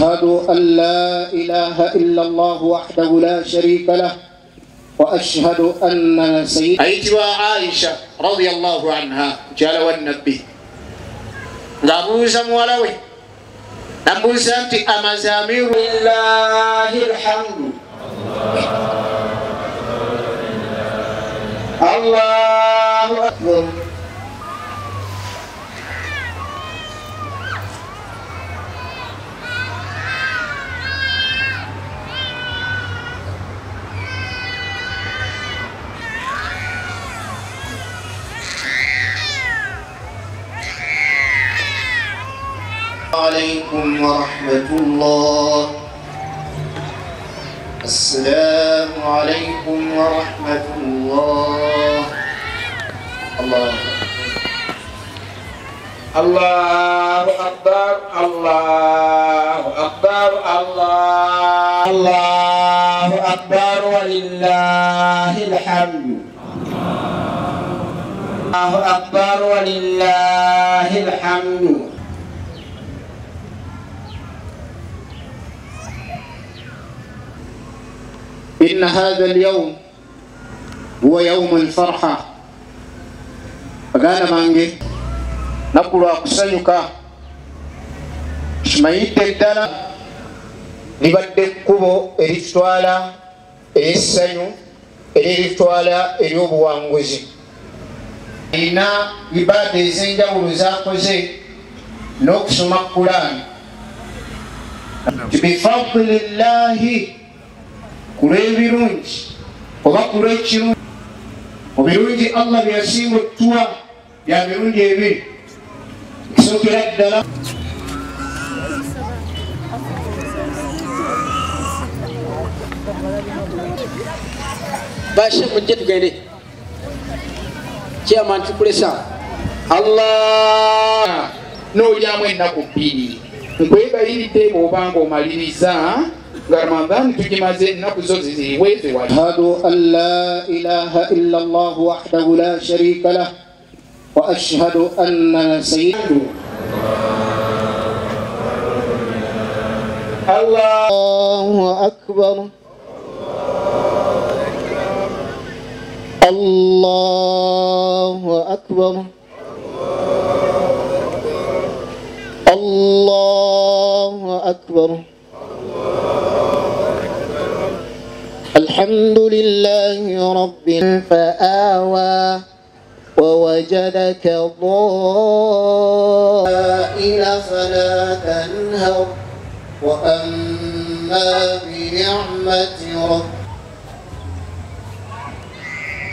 أشهد أن لا إله إلا الله وحده لا شريك له وأشهد أن سيدنا أيتوا عائشة رضي الله عنها جلوى النبي غابوزا مولوي نبوزا أنت أمزامير لله الحمد الله أكبر عليكم ورحمة الله. السلام عليكم ورحمة الله. الله الله أكبر الله أكبر الله أكبر ولله الحمد. الله أكبر ولله الحمد. إن هذا اليوم هو يوم الفرحة. Baganda bange nakulwa kusanyuka kimayite ddala libadde ekkubo eritutwala ery'essanyu eritutwala ery'obuwanguzi. Alina ibaada ez'enjawulo z'akoze n'okusoma Qur'an bifadlillahi kulw'ebirungi oba kulw'ekirungi mu birungi Allah bye yasinga otuwa bya mirundi ebiri. Ekisookera ddala bashe mujje tugende chairman tukulesa Allah n'olyamu ennaku bbiri nkwebayiridde bw'obanga omaliriza nga Ramadhan tugimaze ennaku zo ziziweze wali. أشهد أن لا إله إلا الله وحده لا شريك له وأشهد أن سيدنا الله أكبر الله أكبر الله أكبر. الحمد لله رب فآوى ووجدك ضائلا فلا تنهر وأما بنعمة ربك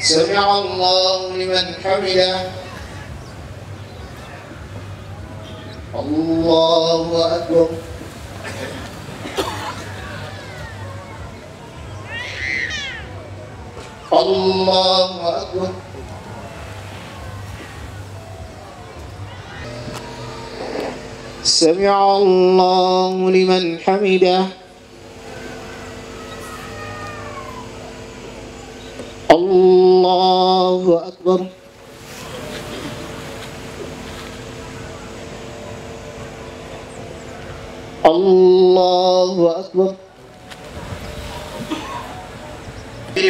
سمع الله لمن حمده. الله أكبر. الله أكبر. سمع الله لمن حمده. الله أكبر. الله أكبر.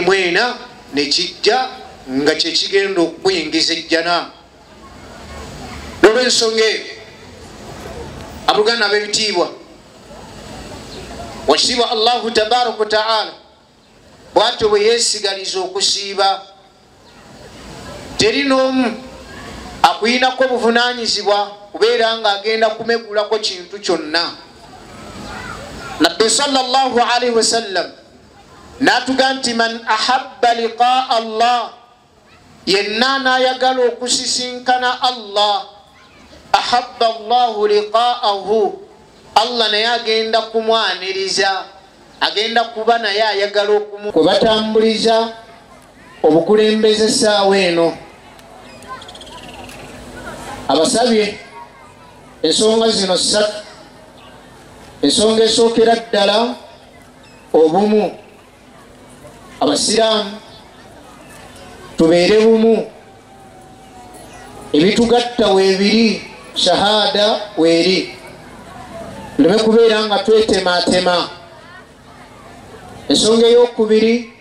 mwena nekijja nga kyekigenda okuyingiza ejjana. Olw'ensonga eyo abuluganda ab'ebitiibwa wakitiibwa Allahu tabaraka wa taala bw'atyo bwe yeesigaliza okusiiba teri n'omu akuyinako obuvunaanyizibwa kubeera ng'agenda kumegulako kintu kyonna. Nabbi sallallahu alaihi wasallam n'atuga nti man ahabba liqaa Allah yenna n'ayagala okusisinkana Allah ahabba Allahu liqaahu Allah naye agenda kumwaniriza agenda kuba naye ayagala kwe batambuliza obukulembeze essaawa eno. Abasabye ensonga zino ssatu. Ensonga esookera ddala obumu. Abasiraamu tubeere bumu. Ebitugatta weebiri shahada weeri. tuleme kubeera nga twetematema. Ensonga ey'okubiri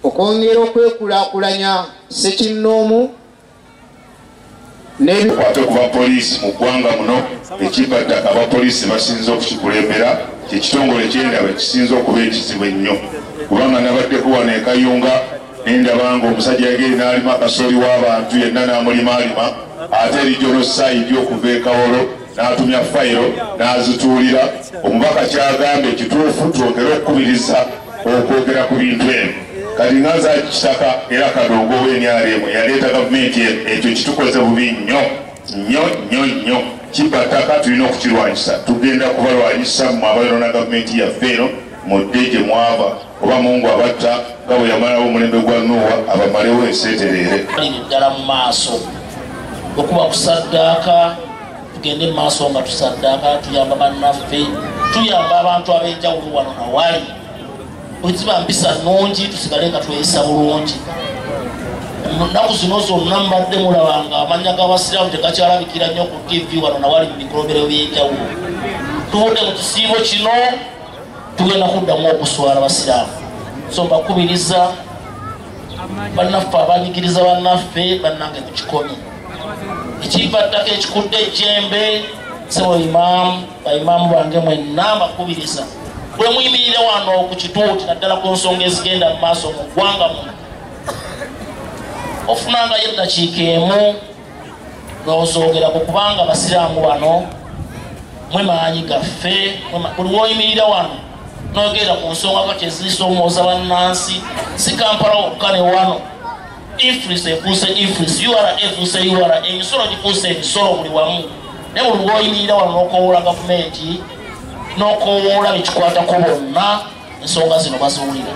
okwongera okwekulaakulanya ssekinnoomu kwate ku bapoliisi mu ggwanga muno ekibadde abapoliisi basinze okukikulembera kyekitongole kyendaba ekisinze okuba ekizibu ennyo kubanga nabaddeko wano e Kayunga nendaba nga omusajja yageri n'alima kasoli w'abantu yenna n'amulimaalima ate erijono sayidi okuva e Kawolo n'atumya fayiro n'azituulira. Omubaka kyagambye kituufu twongere okukubiriza okwogera ku bintu ebyo kati nga nza kitaka era Kadongo w'NRM yaleeta gavumenti ekyo kitukoze bubi nnyo kibataka tulina okukirwanyisa. Tugenda kubalwanyisa mu abairo na gavumenti yaffe eno mudde gye mwava oba Mungu abatta nga bwe yamalawo omulembe gwa Nuuwa abamalewo enseetereere. Ddala mu maaso okuba kusaddaaka tugende mu maaso nga tusaddaaka tuyamba bannaffe tuyamba abantu ab'enjawulo wano na wali bweziba mpisa nnungi tusigale nga tweyisa bulungi. Ennaku zino zonna mbadde mulabanga amannya g'abasiraamu tegakyalabikira nnyo ku TV wano na wali mu bikolobero by'enjawulo. Tuvudde mu kisiibo kino tugenda kuddamu okuswala abasiraamu. So mbakubiriza bannaffe abanyigiriza bannaffe bannange ku kikomi ekibaddako ekikudde ejjembe sebo imaamu baimaamu bange mwenna mbakubiriza bwe muyimirire wano ku kituuti naddala ku nsonga ezigenda mu maaso mu ggwanga muno ofunangayo eddakiika emu n'ozogerako kubanga abasiraamu bano mwe maanyi gaffe buli woyimirira wano n'ogenda ku nsonga kati ezisoomooza bannansi si Kampala wokka ne wano influence efuuse influence URA efuuse URA emisolo gifuuse emisolo buli wamu naye buli woyimirira wano n'okowoola gavumenti n'okowoola bekikwatako bonna ensonga zino baziwulira.